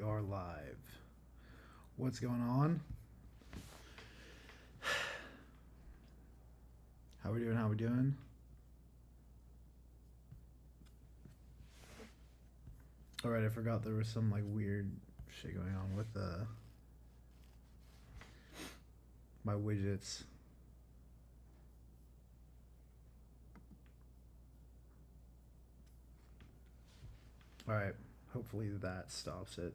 are live. What's going on? How we doing? How we doing? All right, I forgot there was some like weird shit going on with my widgets. All right, hopefully that stops it.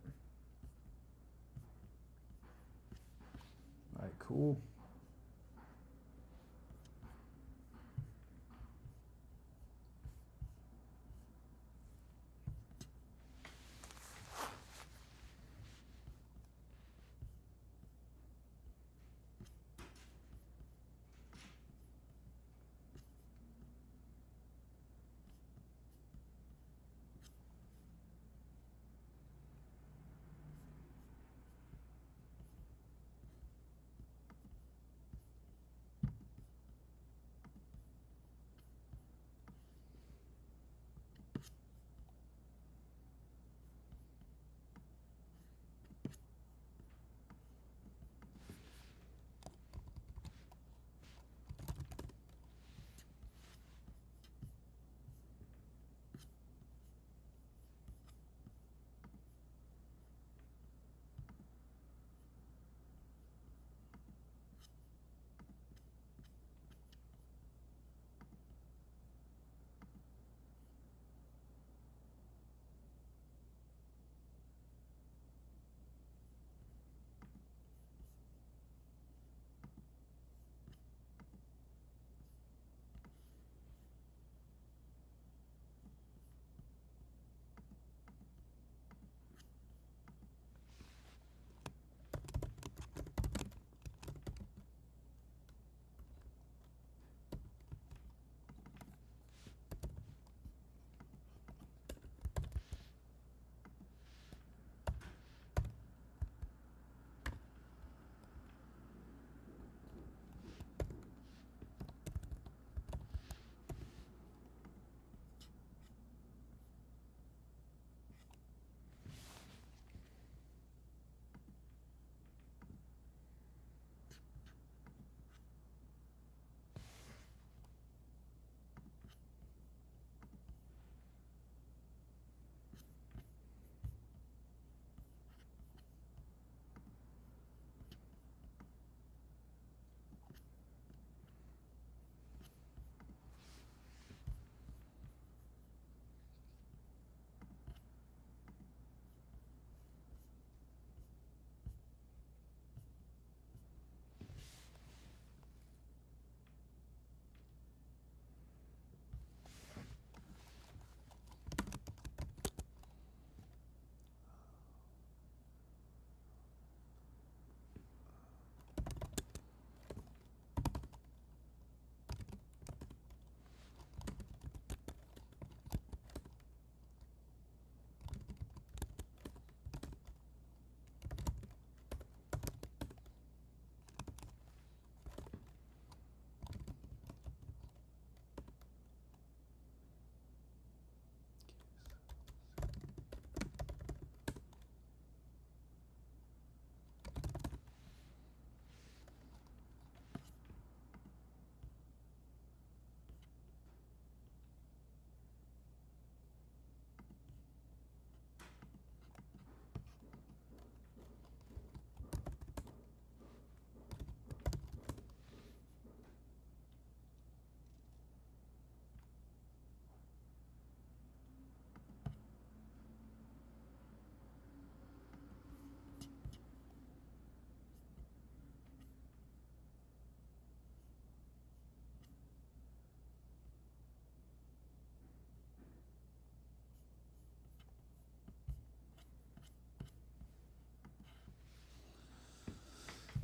All right, cool.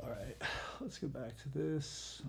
All right, let's go back to this.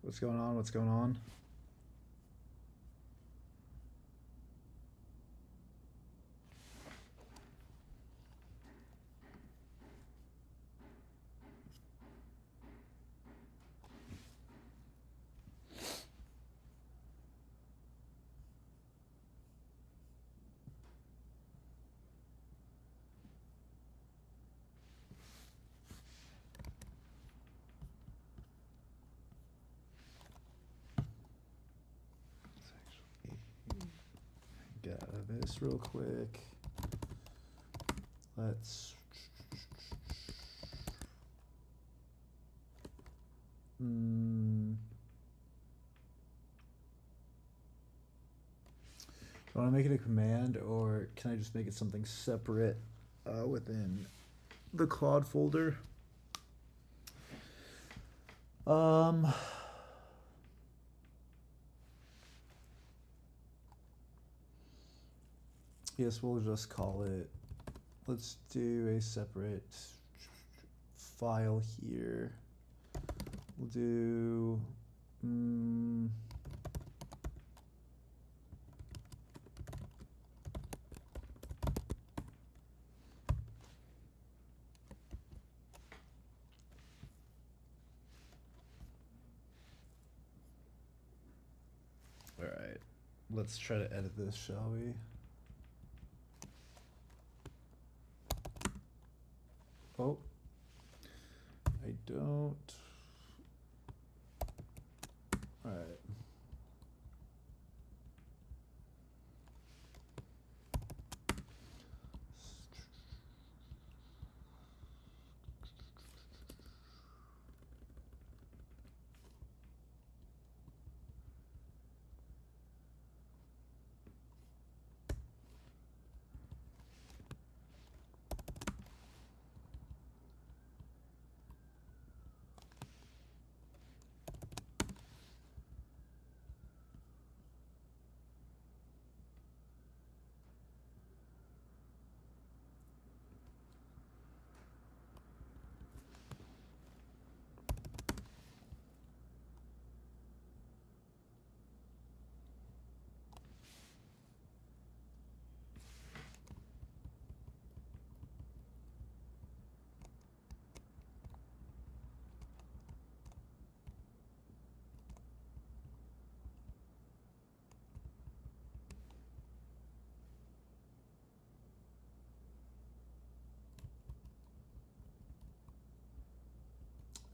What's going on? What's going on? Get out of this real quick. Let's do I want to make it a command, or can I just make it something separate within the Claude folder? Yes, we'll just call it, let's do a separate file here. We'll do all right, let's try to edit this, shall we? Oh, I don't. All right.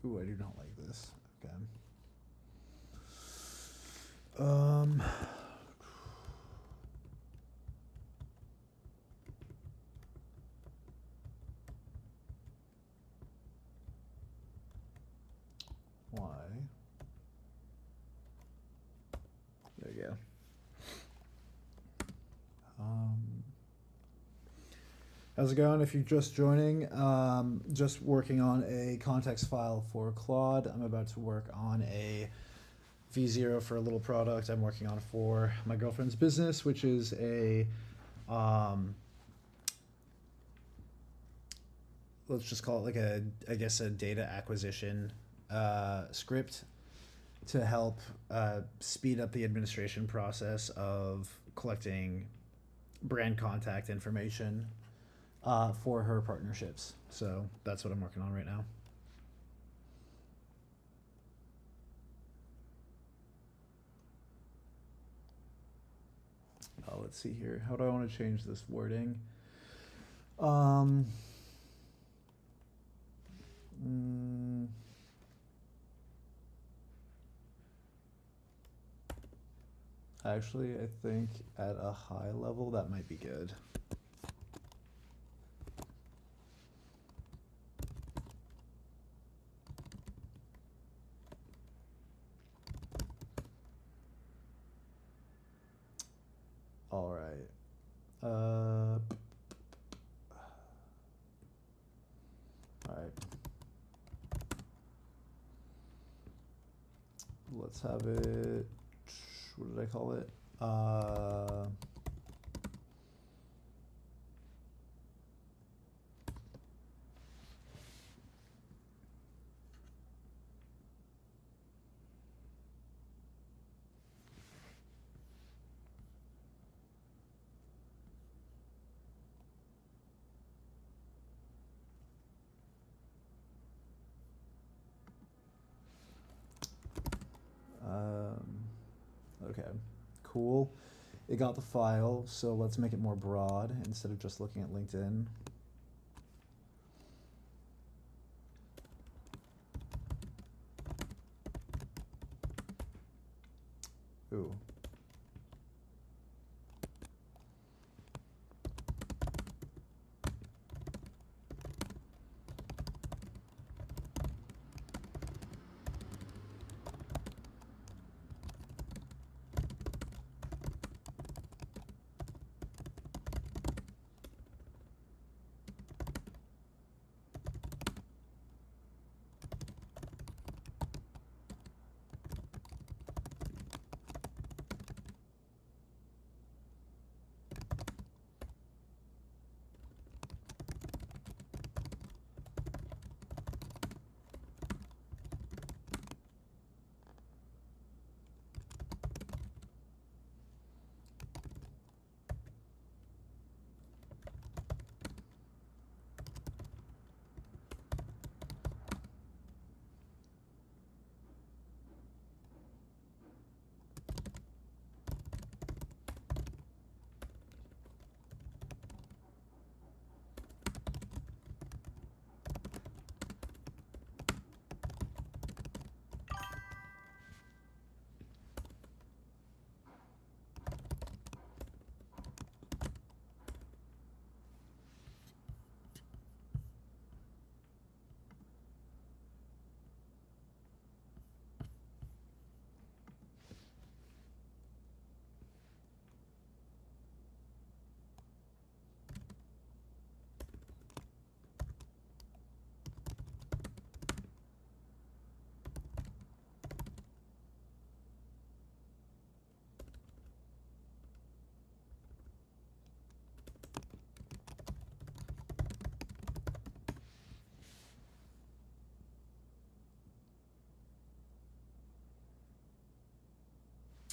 Ooh, I do not like this. Okay. Why? There you go. How's it going? If you're just joining, just working on a context file for Claude. I'm about to work on a V0 for a little product I'm working on for my girlfriend's business, which is a, let's just call it like a, I guess, a data acquisition script to help speed up the administration process of collecting brand contact information for her partnerships. So that's what I'm working on right now. Let's see here. How do I want to change this wording? Actually, I think at a high level that might be good. All right. All right. Let's have it. What did I call it? Okay, cool. It got the file, so let's make it more broad instead of just looking at LinkedIn. Ooh.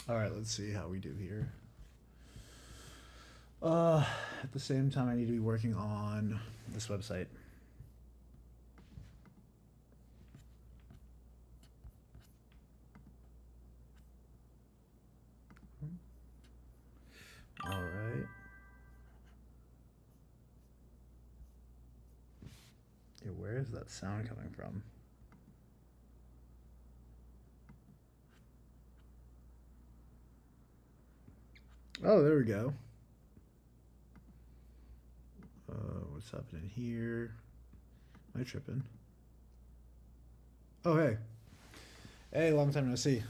All right, let's see how we do here. At the same time, I need to be working on this website. All right. Yeah, where is that sound coming from? Oh, there we go. What's happening here? Am I tripping? Oh, hey. Hey, long time no see.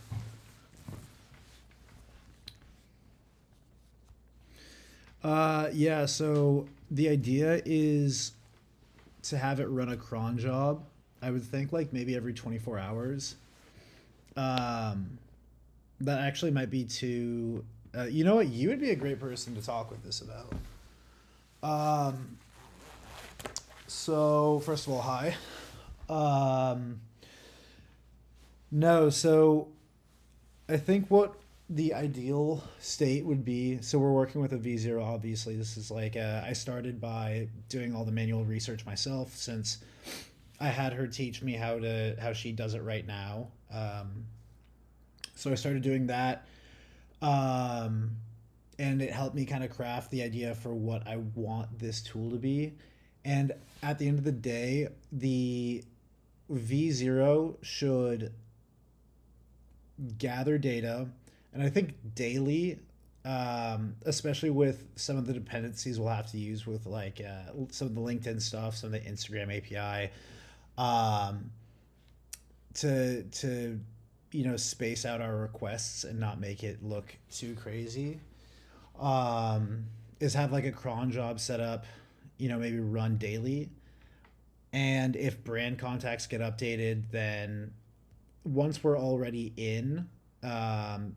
Yeah, so the idea is to have it run a cron job. I would think like maybe every 24 hours. Um, that actually might be too. You know what? You would be a great person to talk with this about. Um, so first of all, hi. Um, no, so I think what the ideal state would be. So we're working with a V0. Obviously, this is like I started by doing all the manual research myself since I had her teach me how she does it right now. So I started doing that, um, and it helped me kind of craft the idea for what I want this tool to be. And at the end of the day, the V0 should gather data, and I think daily, especially with some of the dependencies we'll have to use with like some of the LinkedIn stuff, some of the Instagram API, um, to space out our requests and not make it look too crazy. Is have like a cron job set up, maybe run daily, and if brand contacts get updated, then once we're already in, um,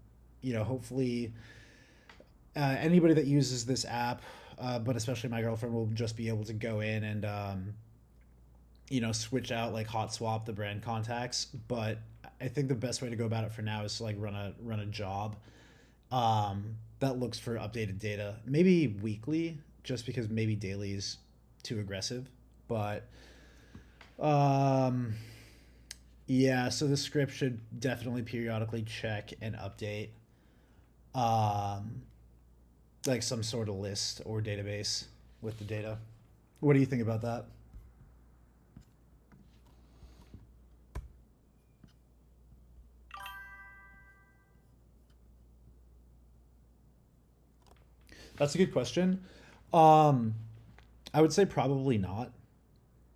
hopefully anybody that uses this app, but especially my girlfriend, will just be able to go in and switch out like hot swap the brand contacts. But I think the best way to go about it for now is to like run a job that looks for updated data, maybe weekly, just because maybe daily is too aggressive. But um, yeah, so the script should definitely periodically check and update. um, like some sort of list or database with the data. What do you think about that? That's a good question. Um, I would say probably not.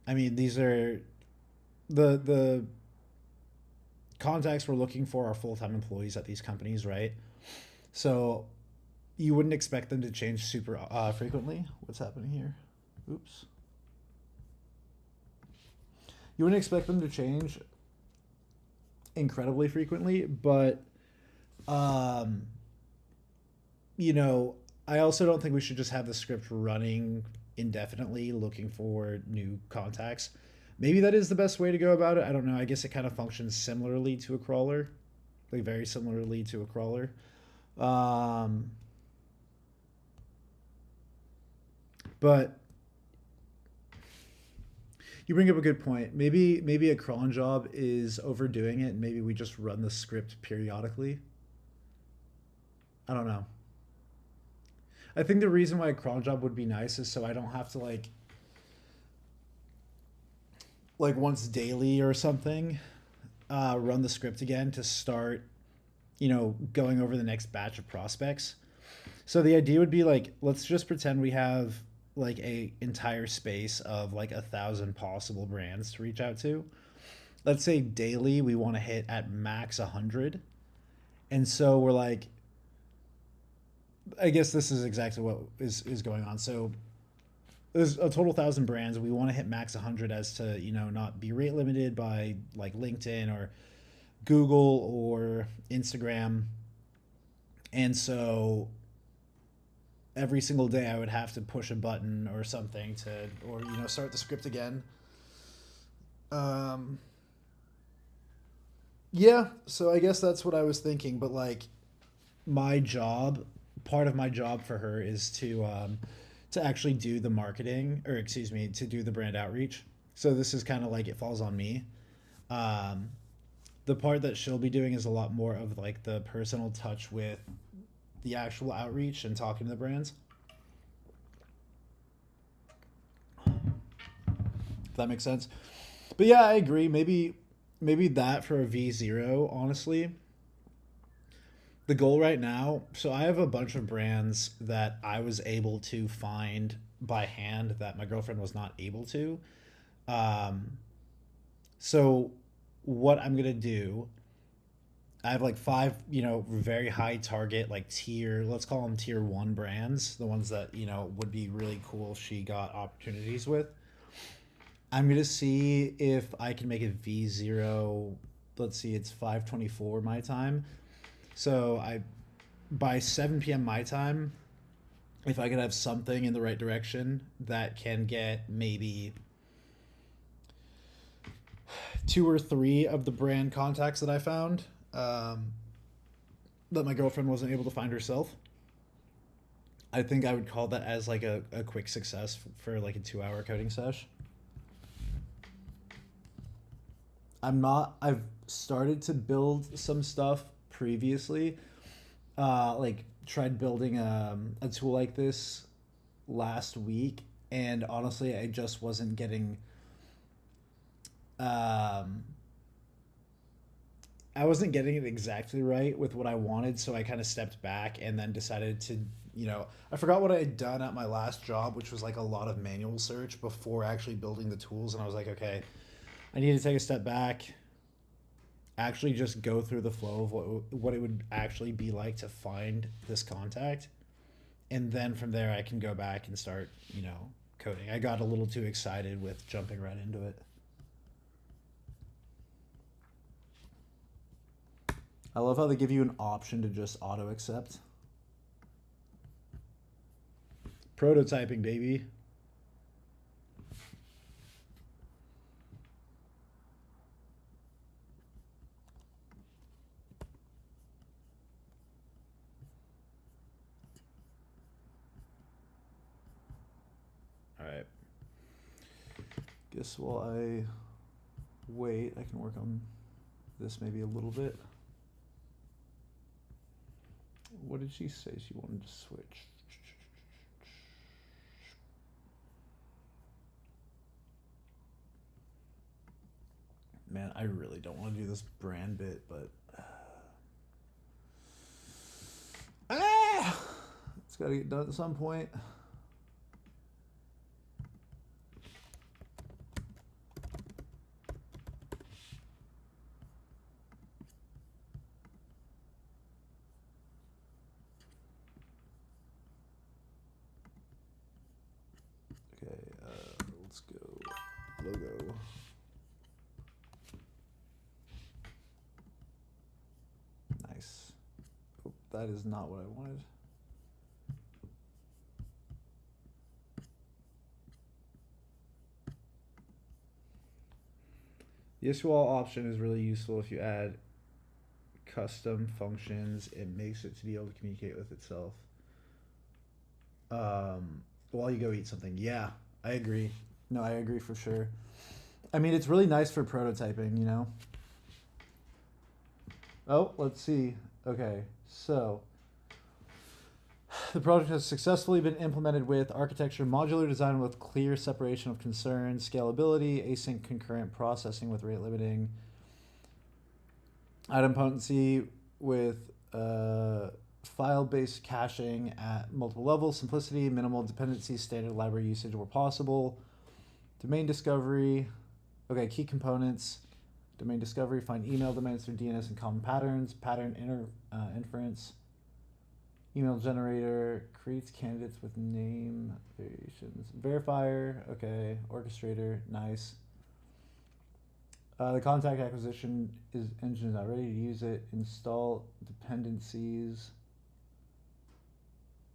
I mean, these are the contacts we're looking for are full time employees at these companies, right? So you wouldn't expect them to change super frequently. What's happening here? Oops. You wouldn't expect them to change incredibly frequently, but um, you know, I also don't think we should just have the script running indefinitely looking for new contacts. Maybe that is the best way to go about it. I don't know. I guess it kind of functions similarly to a crawler, like very similarly to a crawler. Um, but you bring up a good point. Maybe a cron job is overdoing it, and maybe we just run the script periodically. I don't know. I think the reason why a cron job would be nice is so I don't have to like once daily or something run the script again to start going over the next batch of prospects. So the idea would be like, let's just pretend we have like a entire space of like 1,000 possible brands to reach out to. Let's say daily we want to hit at max 100. And so we're like, I guess this is exactly what is going on. So there's a total 1,000 brands. We want to hit max 100 as to, not be rate limited by like LinkedIn or Google or Instagram. And so every single day I would have to push a button or something to, or, start the script again. Um, yeah, so I guess that's what I was thinking. But like my job, part of my job for her is to actually do the marketing, or excuse me, to do the brand outreach. So this is kind of like it falls on me. Um, the part that she'll be doing is a lot more of like the personal touch with the actual outreach and talking to the brands. If that makes sense. But yeah, I agree. Maybe that for a V0, honestly. The goal right now, so I have a bunch of brands that I was able to find by hand that my girlfriend was not able to. Um, so what I'm gonna do, I have like five, very high target, like tier, let's call them tier one brands, the ones that, would be really cool if she got opportunities with. I'm gonna see if I can make it V0. Let's see, it's 5:24 my time. So I by 7 p.m. my time, if I could have something in the right direction that can get maybe two or three of the brand contacts that I found, that my girlfriend wasn't able to find herself, I think I would call that as like a quick success for like a 2 hour coding sesh. I've started to build some stuff previously. Like tried building a tool like this last week, and honestly, I just wasn't getting. Um, I wasn't getting it exactly right with what I wanted, so I kind of stepped back and then decided to, I forgot what I had done at my last job, which was like a lot of manual search before actually building the tools, and I was like, okay, I need to take a step back, actually just go through the flow of what it would actually be like to find this contact, and then from there I can go back and start, coding. I got a little too excited with jumping right into it. I love how they give you an option to just auto accept. Prototyping, baby. All right. Guess while I wait, I can work on this maybe a little bit. What did she say she wanted to switch? Man, I really don't want to do this brand bit, but it's got to get done at some point. Okay, let's go logo. Nice. Oh, that is not what I wanted. The SQL option is really useful if you add custom functions. It makes it to be able to communicate with itself. While you go eat something. Yeah, I agree. No, I agree for sure. I mean, it's really nice for prototyping, you know? Oh, let's see. Okay, so the project has successfully been implemented with architecture modular design with clear separation of concerns, scalability, async concurrent processing with rate limiting, idempotency with file-based caching at multiple levels, simplicity, minimal dependencies, standard library usage where possible, domain discovery, okay, key components, domain discovery, find email domains through DNS and common patterns, pattern inference, email generator, creates candidates with name variations, verifier, okay, orchestrator, nice. The contact acquisition engine is not ready to use it. Install dependencies.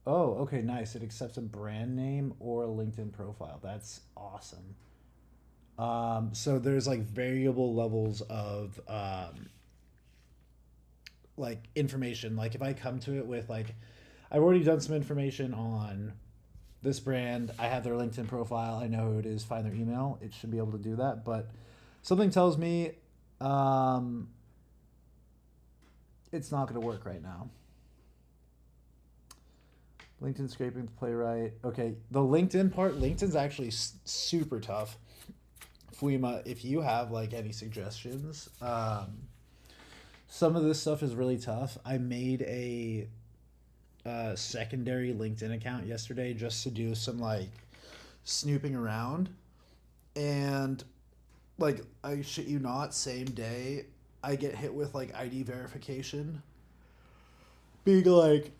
Oh, okay, nice. It accepts a brand name or a LinkedIn profile. That's awesome. So there's like variable levels of like information. Like if I come to it with like, I've already done some information on this brand. I have their LinkedIn profile. I know who it is. Find their email. It should be able to do that. But something tells me it's not going to work right now. LinkedIn scraping, Playwright. Okay, the LinkedIn part. LinkedIn's actually super tough. Fuima, if you have like any suggestions, some of this stuff is really tough. I made a secondary LinkedIn account yesterday just to do some like snooping around, and like I shit you not, same day I get hit with like ID verification, being like,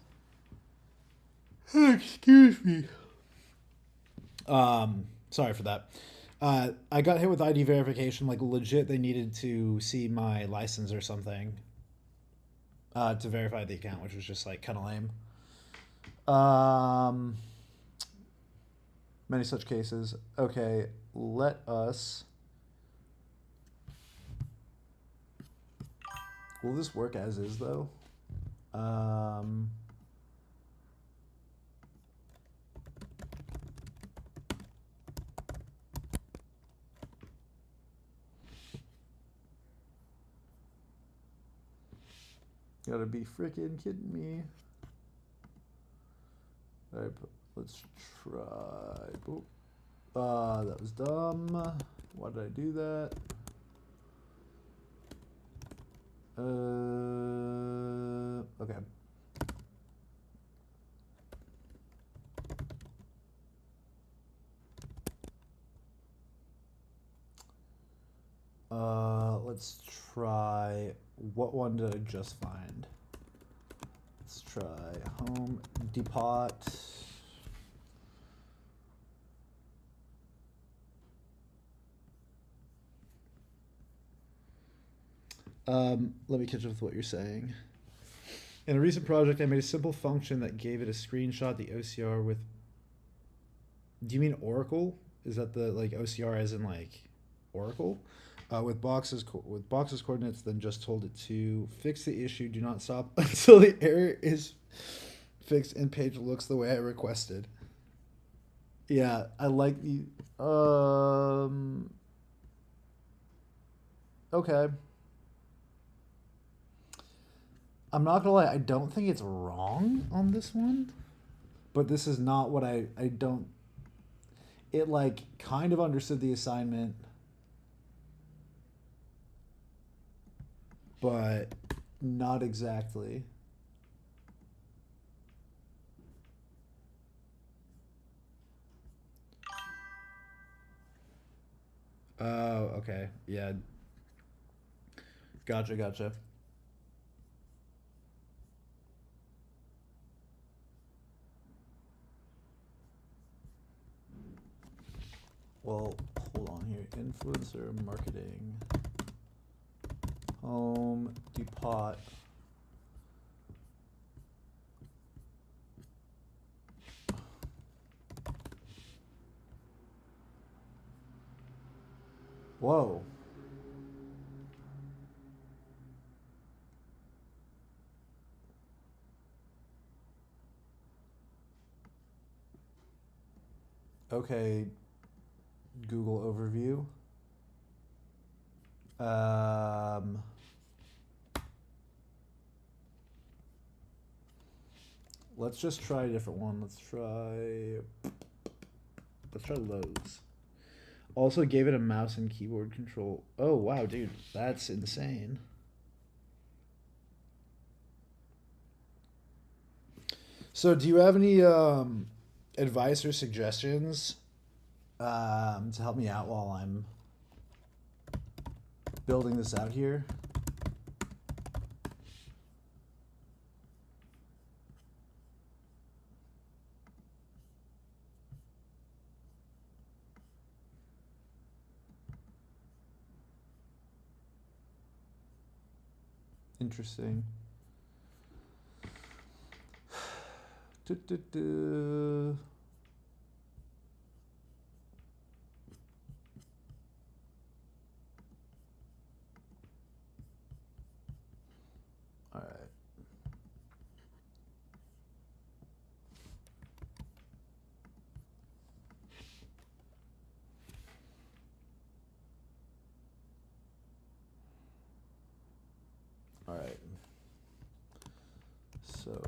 excuse me. Sorry for that. I got hit with ID verification, like legit. They needed to see my license or something to verify the account, which was just like kind of lame. Many such cases. Okay, let us. Will this work as is though? Gotta be freaking kidding me. Alright, let's try. Oh, that was dumb. Why did I do that? Okay. Let's try. What one did I just find? Let's try Home Depot. Let me catch up with what you're saying. In a recent project, I made a simple function that gave it a screenshot, the OCR with. Do you mean Oracle? Is that the like OCR as in like Oracle? With boxes coordinates, then just told it to fix the issue. Do not stop until the error is fixed and page looks the way I requested. Yeah, I like the. Okay. I'm not gonna lie, I don't think it's wrong on this one, but this is not what I don't. It like kind of understood the assignment, but not exactly. Oh, okay. Yeah. Gotcha, gotcha. Well, hold on here. Influencer marketing. Home Depot. Whoa. Okay, Google overview. Let's just try a different one. Let's try Lowe's. Also gave it a mouse and keyboard control. Oh wow, dude, that's insane. So, do you have any advice or suggestions to help me out while I'm building this out here? Interesting. Du-du-du. All right. All right. So.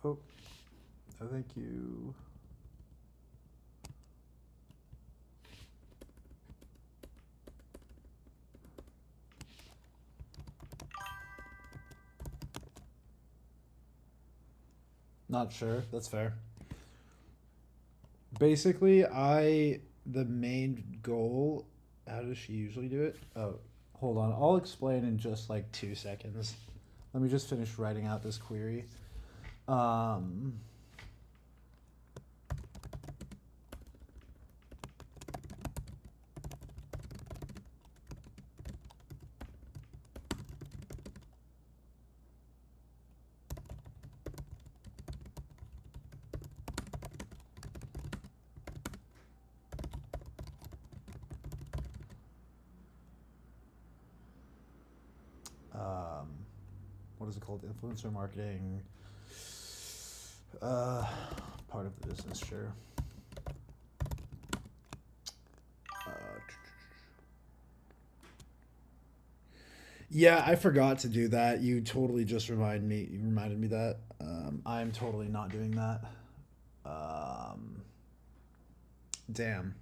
Oh, thank you. Not sure. That's fair. Basically, the main goal. How does she usually do it? Oh, hold on. I'll explain in just like 2 seconds. Let me just finish writing out this query. Um, um, what is it called? Influencer marketing. Part of the business, sure. Yeah, I forgot to do that. You totally just reminded me that. I'm totally not doing that. Um, damn.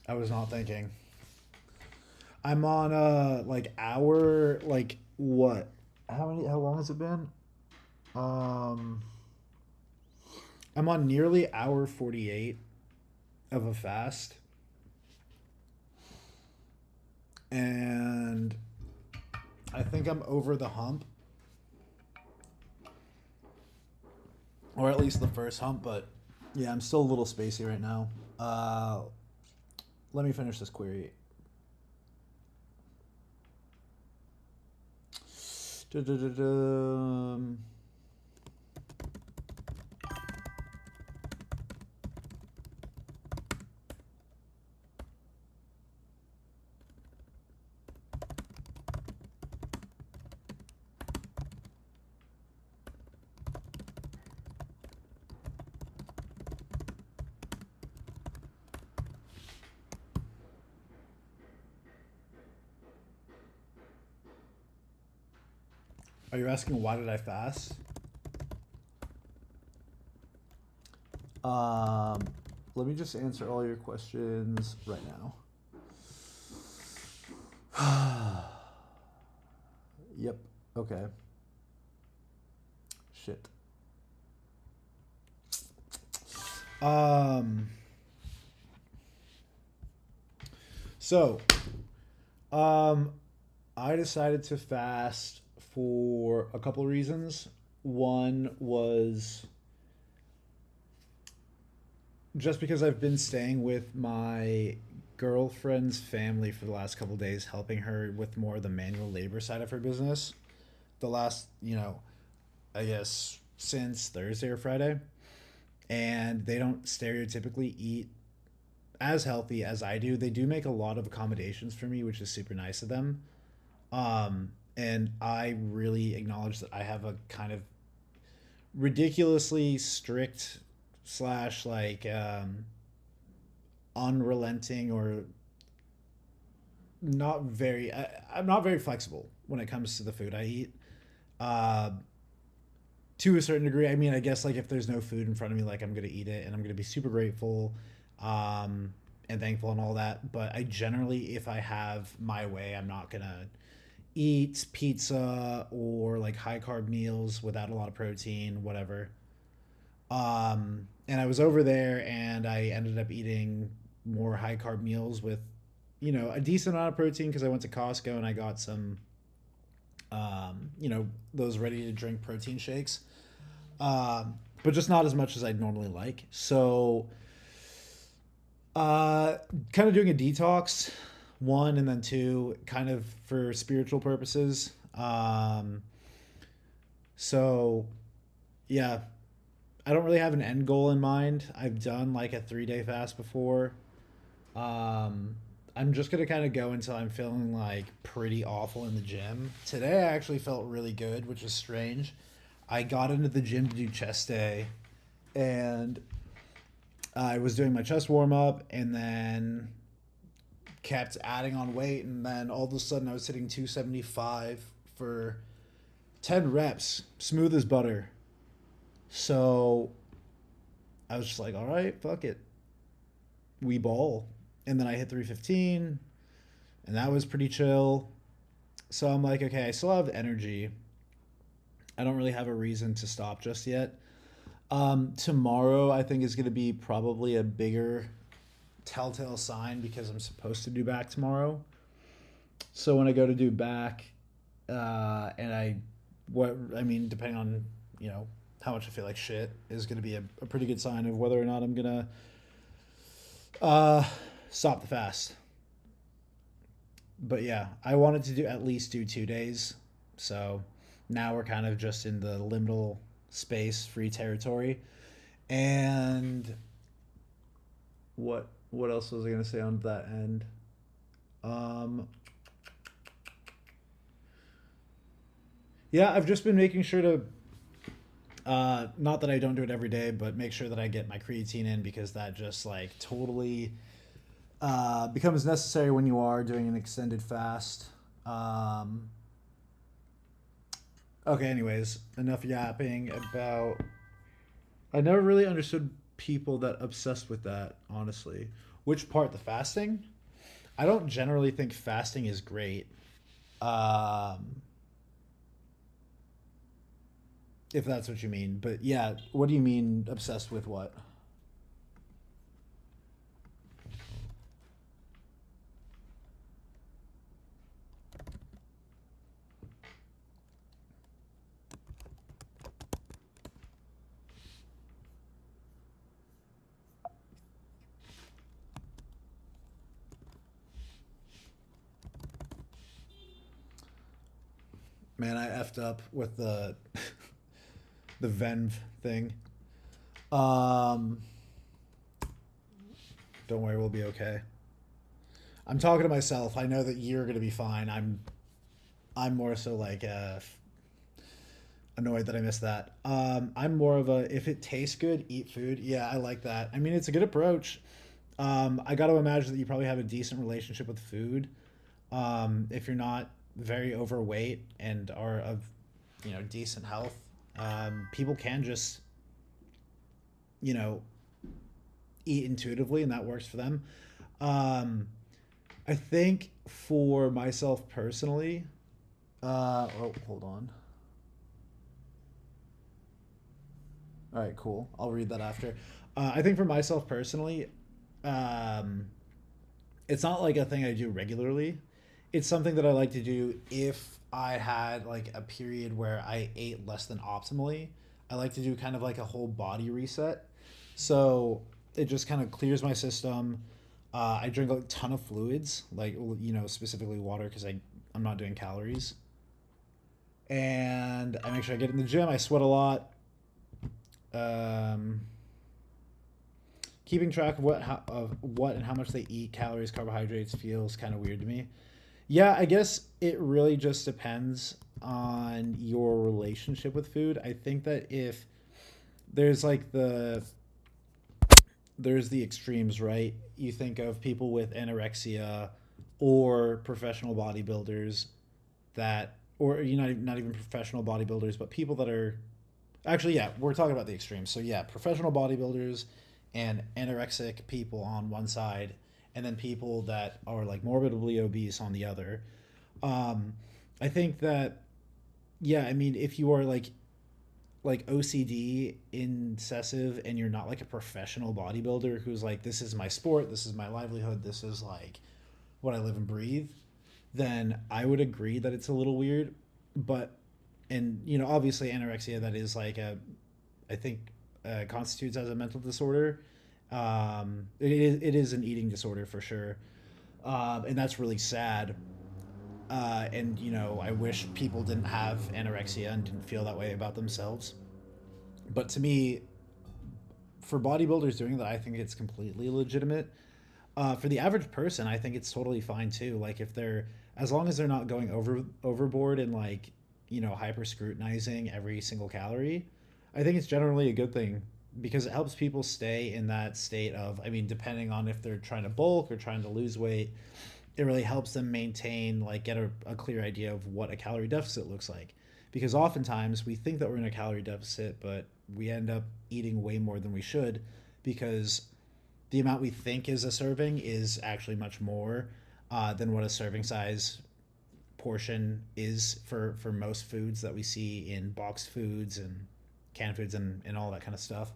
I was not thinking. I'm on like hour like what? How long has it been? Um I'm on nearly hour 48 of a fast. And I think I'm over the hump. Or at least the first hump, but yeah, I'm still a little spacey right now. Let me finish this query. Are you asking why did I fast? Um, Let me just answer all your questions right now. Yep. Okay. Shit. Um. So, um, I decided to fast for a couple reasons. One was just because I've been staying with my girlfriend's family for the last couple days, helping her with more of the manual labor side of her business. The last, I guess since Thursday or Friday, and they don't stereotypically eat as healthy as I do. They do make a lot of accommodations for me, which is super nice of them. And I really acknowledge that I have a kind of ridiculously strict slash unrelenting or not very. I'm not very flexible when it comes to the food I eat. Uh, to a certain degree, I mean, I guess like if there's no food in front of me, like I'm gonna eat it, and I'm gonna be super grateful, and thankful and all that. But I generally, if I have my way, I'm not gonna eat pizza or like high carb meals without a lot of protein, whatever. And I was over there and I ended up eating more high carb meals with, a decent amount of protein because I went to Costco and I got some, those ready to drink protein shakes. But just not as much as I'd normally like. So, uh, kind of doing a detox, one, and then two, kind of for spiritual purposes. So, yeah, I don't really have an end goal in mind. I've done like a 3 day fast before. Um, I'm just gonna kind of go until I'm feeling like pretty awful in the gym. Today I actually felt really good, which is strange. I got into the gym to do chest day, and I was doing my chest warm up, and then kept adding on weight, and then all of a sudden I was hitting 275 for 10 reps, smooth as butter. So I was just like, all right, fuck it, we ball. And then I hit 315, and that was pretty chill. So I'm like, okay, I still have energy. I don't really have a reason to stop just yet. Tomorrow, I think, is going to be probably a bigger telltale sign because I'm supposed to do back tomorrow. So when I go to do back, and depending on, how much I feel like shit, is going to be a pretty good sign of whether or not I'm going to stop the fast. But yeah, I wanted to do at least do 2 days. So now we're kind of just in the liminal space, free territory. And what else was I gonna say on that end? Um, yeah, I've just been making sure to not that I don't do it every day, but make sure that I get my creatine in because that just like totally becomes necessary when you are doing an extended fast. Um, okay, anyways, enough yapping about. I never really understood people that obsessed with that, honestly. Which part, the fasting? I don't generally think fasting is great. Um, if that's what you mean. But yeah, what do you mean obsessed with what? Man, I effed up with the the Venv thing. Um, don't worry, we'll be okay. I'm talking to myself. I know that you're gonna be fine. I'm more so like annoyed that I missed that. I'm more of a if it tastes good, eat food. Yeah, I like that. I mean, it's a good approach. I got to imagine that you probably have a decent relationship with food. If you're not very overweight and are of decent health. People can just you know eat intuitively, and that works for them. Um, I think for myself personally, oh, hold on. All right, cool. I'll read that after. I think for myself personally, um, it's not like a thing I do regularly. It's something that I like to do if I had like a period where I ate less than optimally. I like to do kind of like a whole body reset. So it just kind of clears my system. I drink a ton of fluids, like specifically water, because I'm not doing calories. And I make sure I get in the gym. I sweat a lot. Um, Keeping track of what and how much they eat, calories, carbohydrates, feels kind of weird to me. Yeah, I guess it really just depends on your relationship with food. I think that if there's like there's the extremes, right? You think of people with anorexia or professional bodybuilders that, or not even professional bodybuilders, but people that are actually, yeah, we're talking about the extremes. So yeah, professional bodybuilders and anorexic people on one side, and then people that are like morbidly obese on the other. Um, I think that, yeah, I mean, if you are like OCD incessive and you're not like a professional bodybuilder who's like, this is my sport, this is my livelihood, this is like what I live and breathe, then I would agree that it's a little weird. But, and obviously anorexia, that is like I think constitutes as a mental disorder. It is an eating disorder for sure, and that's really sad. And I wish people didn't have anorexia and didn't feel that way about themselves. But to me, for bodybuilders doing that, I think it's completely legitimate. For the average person, I think it's totally fine too. Like if they're, as long as they're not going overboard and like hyper scrutinizing every single calorie, I think it's generally a good thing because it helps people stay in that state of. I mean, depending on if they're trying to bulk or trying to lose weight, it really helps them maintain, like, get a clear idea of what a calorie deficit looks like. Because oftentimes we think that we're in a calorie deficit, but we end up eating way more than we should because the amount we think is a serving is actually much more than what a serving size portion is for most foods that we see in boxed foods and canned foods and all that kind of stuff.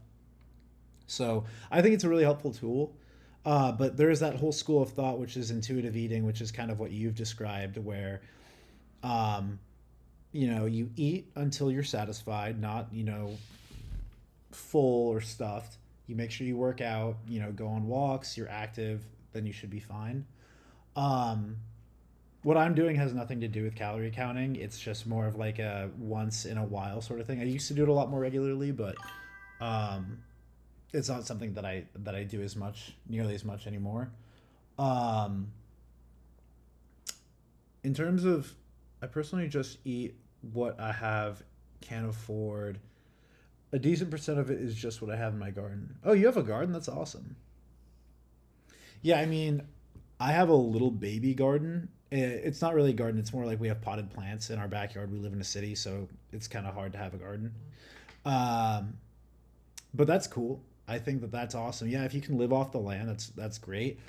So I think it's a really helpful tool. But there is that whole school of thought, which is intuitive eating, which is kind of what you've described, where um, you eat until you're satisfied, not full or stuffed. You make sure you work out, go on walks, you're active, then you should be fine. Um, what I'm doing has nothing to do with calorie counting. It's just more of like a once in a while sort of thing. I used to do it a lot more regularly, but um, it's not something that I do as much, nearly as much anymore. Um, in terms of, I personally just eat what I have, can afford. A decent percent of it is just what I have in my garden. Oh, you have a garden? That's awesome. Yeah, I mean, I have a little baby garden. It's not really a garden. It's more like we have potted plants in our backyard. We live in a city, so it's kind of hard to have a garden. Um, but that's cool. I think that that's awesome. Yeah, if you can live off the land, that's great.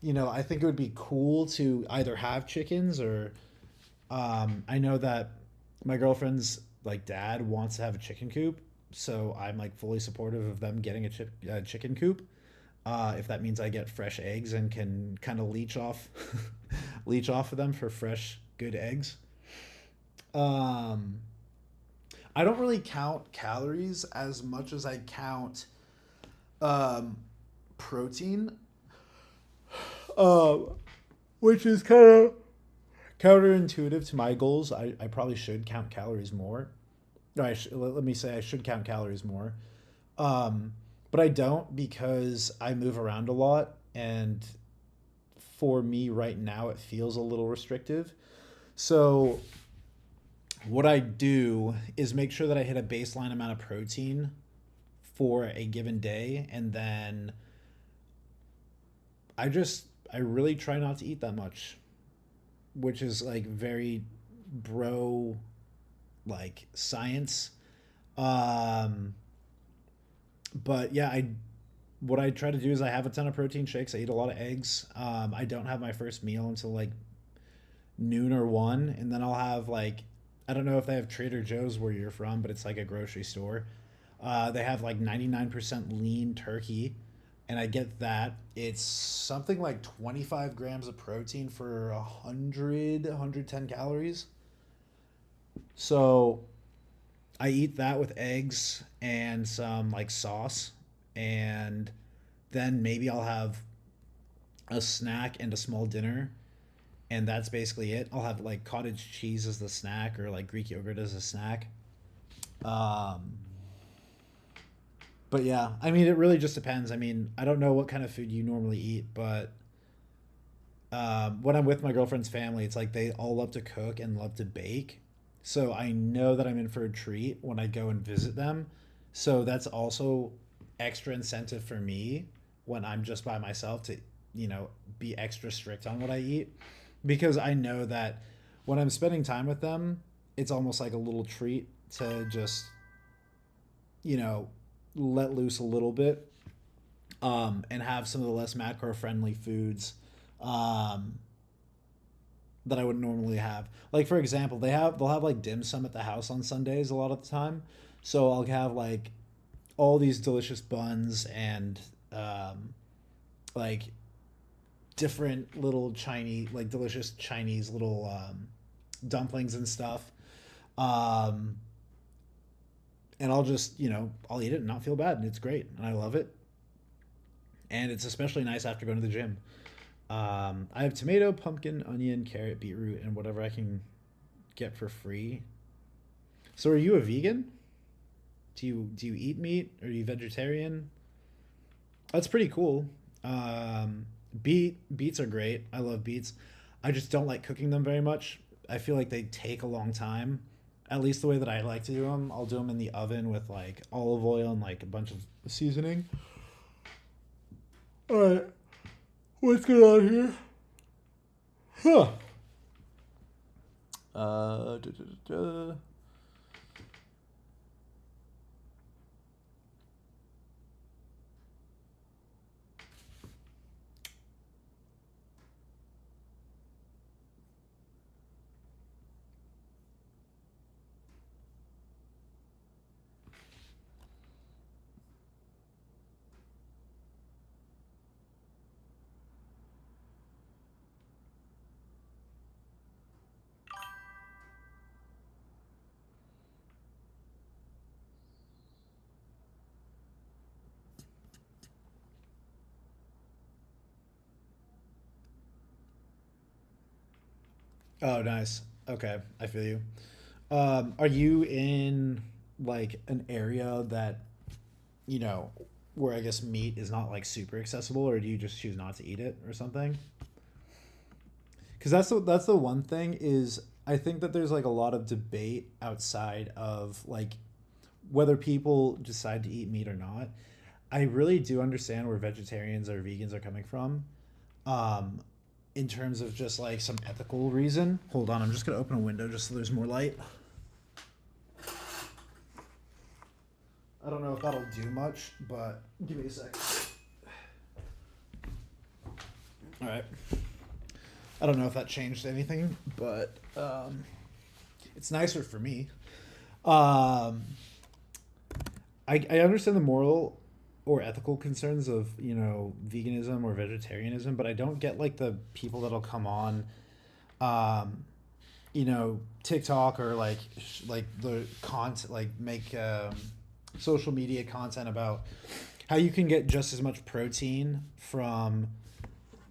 I think it would be cool to either have chickens or I know that my girlfriend's like dad wants to have a chicken coop, so I'm like fully supportive of them getting a chicken coop. If that means I get fresh eggs and can kind of leech off leech off of them for fresh good eggs. Um, I don't really count calories as much as I count um, protein, uh, which is kind of counterintuitive to my goals. I probably should count calories more. No, let me say I should count calories more. Um, but I don't because I move around a lot, and for me right now it feels a little restrictive. So what I do is make sure that I hit a baseline amount of protein for a given day, and then I really try not to eat that much, which is like very bro like science. Um, but yeah, I what I try to do is I have a ton of protein shakes. I eat a lot of eggs. I don't have my first meal until like noon or one, and then I'll have like I don't know if they have Trader Joe's where you're from, but it's like a grocery store. They have like 99% lean turkey, and I get that. It's something like 25 grams of protein for 110 calories. So I eat that with eggs and some like sauce, and then maybe I'll have a snack and a small dinner, and that's basically it. I'll have like cottage cheese as the snack or like Greek yogurt as a snack. Um, but yeah, I mean, it really just depends. I mean, I don't know what kind of food you normally eat, but when I'm with my girlfriend's family, it's like they all love to cook and love to bake. So I know that I'm in for a treat when I go and visit them. So that's also extra incentive for me when I'm just by myself to, be extra strict on what I eat, because I know that when I'm spending time with them, it's almost like a little treat to just, you know, let loose a little bit, and have some of the less macro friendly foods, um, that I would normally have. Like for example, they'll have like dim sum at the house on Sundays a lot of the time. So I'll have like all these delicious buns and like different little Chinese, like delicious Chinese little dumplings and stuff. Um, and I'll just, I'll eat it and not feel bad, and it's great, and I love it. And it's especially nice after going to the gym. I have tomato, pumpkin, onion, carrot, beetroot, and whatever I can get for free. So, are you a vegan? Do you eat meat? Are you vegetarian? That's pretty cool. Um, beets are great. I love beets. I just don't like cooking them very much. I feel like they take a long time. At least the way that I like to do them, I'll do them in the oven with like olive oil and like a bunch of seasoning. All right, what's going on here? Huh. Da, da, da, da. Oh, nice. Okay, I feel you. Are you in like an area that you know where I guess meat is not like super accessible, or do you just choose not to eat it or something? Because that's the one thing is I think that there's like a lot of debate outside of like whether people decide to eat meat or not. I really do understand where vegetarians or vegans are coming from. Um, in terms of just like some ethical reason. Hold on, I'm just gonna open a window just so there's more light. I don't know if that'll do much, but give me a sec. All right. I don't know if that changed anything, but it's nicer for me. Um, I understand the moral or ethical concerns of veganism or vegetarianism, but I don't get like the people that'll come on, um, TikTok or like the content like make social media content about how you can get just as much protein from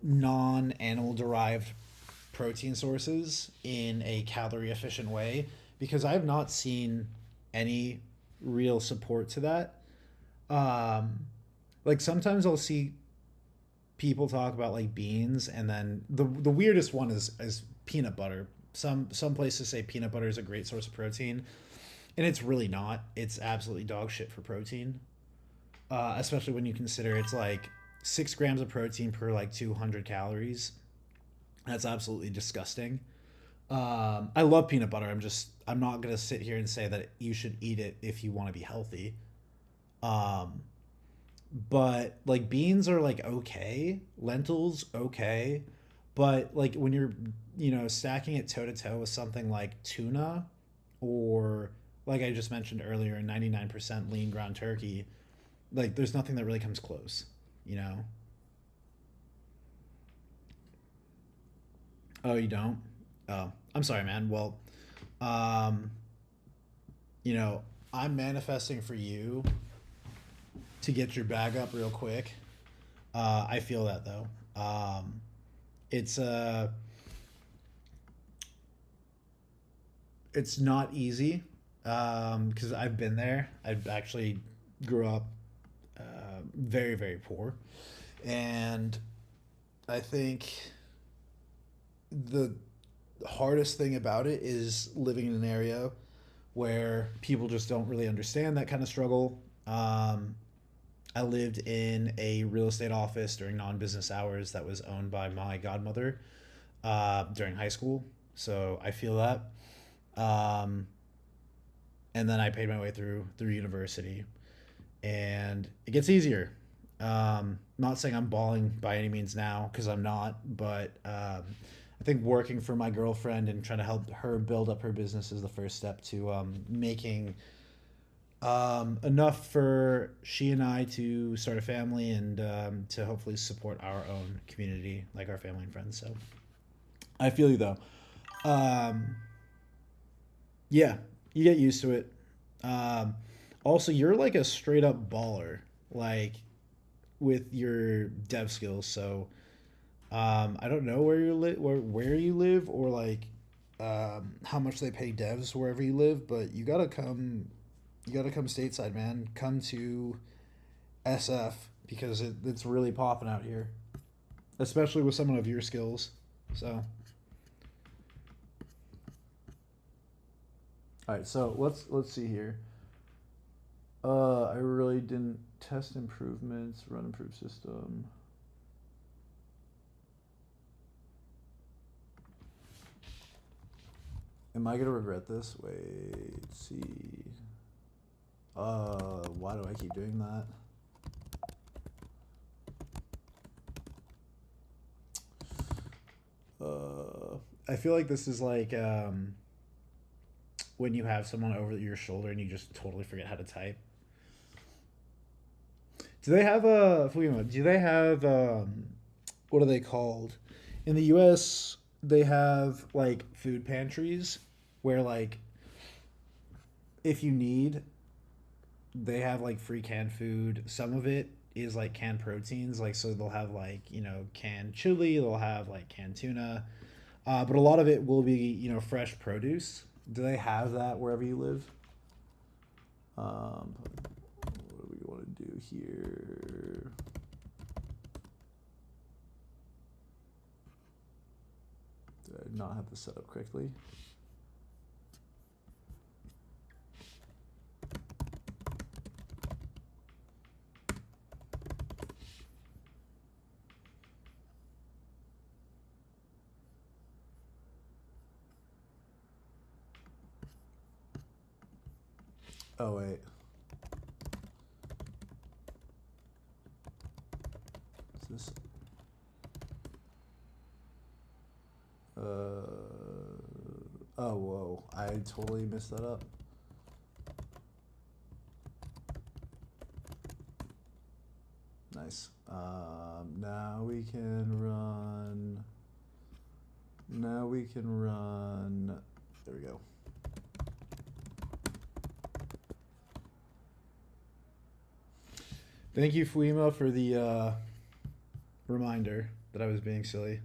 non-animal derived protein sources in a calorie efficient way, because I have not seen any real support to that. Um, like sometimes I'll see people talk about like beans, and then the weirdest one is peanut butter. Some places say peanut butter is a great source of protein, and it's really not. It's absolutely dog shit for protein. Especially when you consider it's like 6 grams of protein per like 200 calories. That's absolutely disgusting. I love peanut butter. I'm not gonna sit here and say that you should eat it if you want to be healthy. Um, but like beans are like okay, lentils okay, but like when you're stacking it toe to toe with something like tuna, or like I just mentioned earlier, 99% lean ground turkey, like there's nothing that really comes close, you know. Oh, you don't? Oh, I'm sorry, man. Well, um, you know, I'm manifesting for you to get your bag up real quick. I feel that though. It's it's not easy because I've been there. I actually grew up very very poor, and I think the hardest thing about it is living in an area where people just don't really understand that kind of struggle. I lived in a real estate office during non business hours that was owned by my godmother during high school. So I feel that. Um, and then I paid my way through university, and it gets easier. Not saying I'm balling by any means now because I'm not, but I think working for my girlfriend and trying to help her build up her business is the first step to making enough for she and I to start a family and to hopefully support our own community, like our family and friends. So I feel you though. Um, yeah, you get used to it. Um, Also, you're like a straight up baller, like with your dev skills. So I don't know where you live, or like how much they pay devs wherever you live, but you gotta come stateside, man. Come to SF because it's really popping out here, especially with someone of your skills. So, all right, so let's see here. I really didn't test improvements, run improved system. Am I gonna regret this? Wait, see. Why do I keep doing that? I feel like this is like when you have someone over your shoulder and you just totally forget how to type. Do they have a Do they have what are they called? In the U.S., they have like food pantries where like if you need, they have like free canned food. Some of it is like canned proteins, like so they'll have like canned chili, they'll have like canned tuna, but a lot of it will be fresh produce. Do they have that wherever you live? What do we want to do here? Did I not have this set up correctly? Oh wait. Is this oh whoa. I totally messed that up. Nice. Now we can run. Now we can run. There we go. Thank you, Fuima, for the reminder that I was being silly.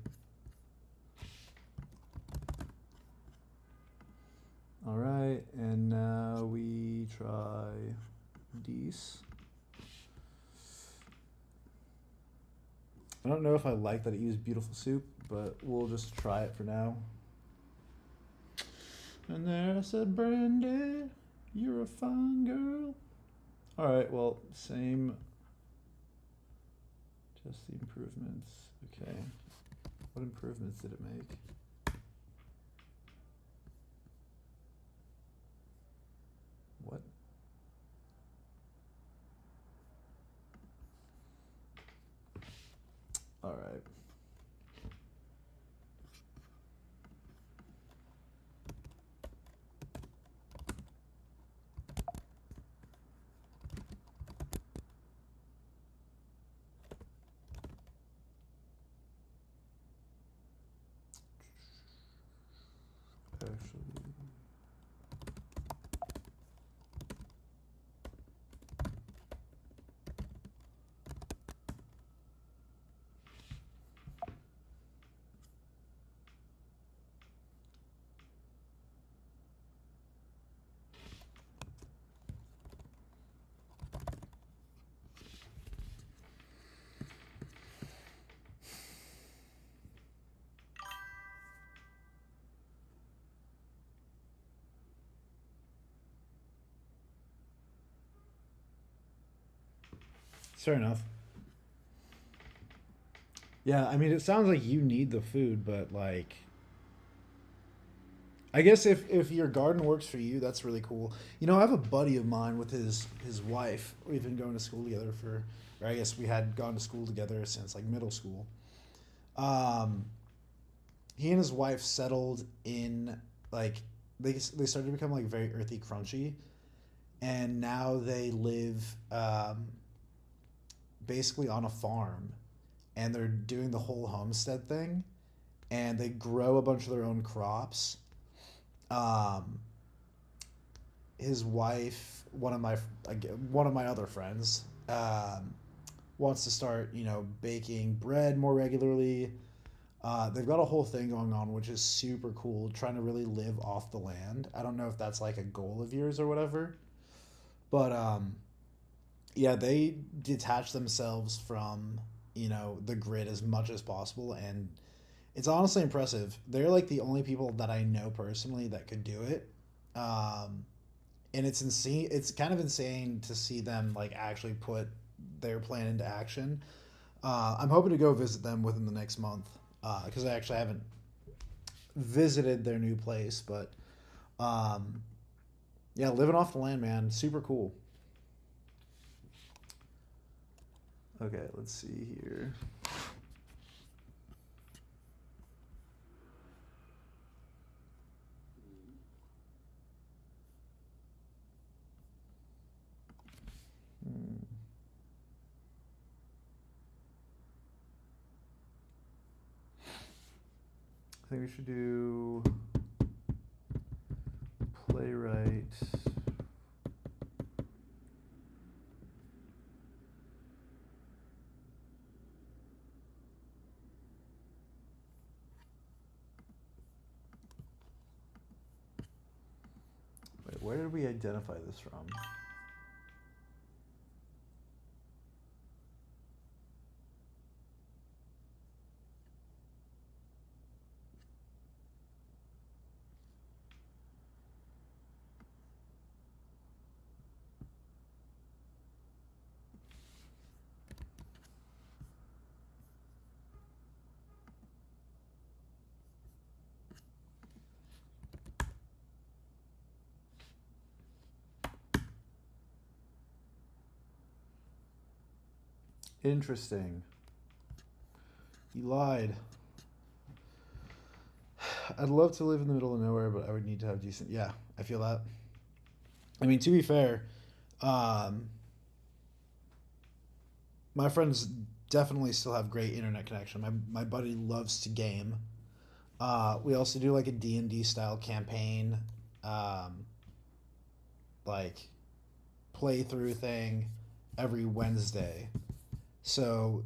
All right, and now we try Dees. I don't know if I like that it used beautiful soup, but we'll just try it for now. And there I said, Brandy, you're a fine girl. All right, well, same. Just the improvements. Okay. What improvements did it make? Actually. Fair enough. Yeah, I mean, it sounds like you need the food, but like, I guess if your garden works for you, that's really cool. You know, I have a buddy of mine with his wife. We've been going to school together for, or I guess we had gone to school together since like middle school. Um, he and his wife settled in like they started to become like very earthy, crunchy, and now they live basically on a farm, and they're doing the whole homestead thing, and they grow a bunch of their own crops. Um, his wife, one of my other friends, wants to start, baking bread more regularly. They've got a whole thing going on, which is super cool. Trying to really live off the land. I don't know if that's like a goal of yours or whatever, but yeah, they detach themselves from the grid as much as possible, and it's honestly impressive. They're like the only people that I know personally that could do it. Um, and it's insane. It's kind of insane to see them like actually put their plan into action. I'm hoping to go visit them within the next month because I actually haven't visited their new place. But um, yeah, living off the land, man, super cool. Okay, let's see here. Hmm. I think we should do playwright. Wait, where did we identify this from? Interesting. You lied. I'd love to live in the middle of nowhere, but I would need to have decent. Yeah, I feel that. I mean, to be fair, um, my friends definitely still have great internet connection. My buddy loves to game. We also do like a D&D style campaign, um, like playthrough thing every Wednesday. So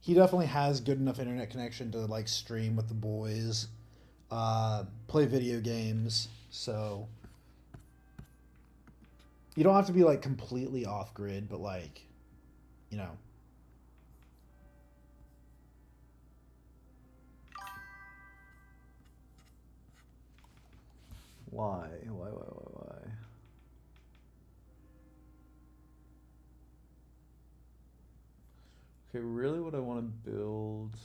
he definitely has good enough internet connection to like stream with the boys, play video games. So you don't have to be like completely off grid, but like, you know, why? Why? Okay, really what I want to build.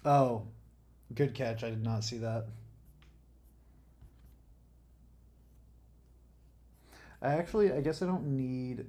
Oh, good catch. I did not see that. I guess I don't need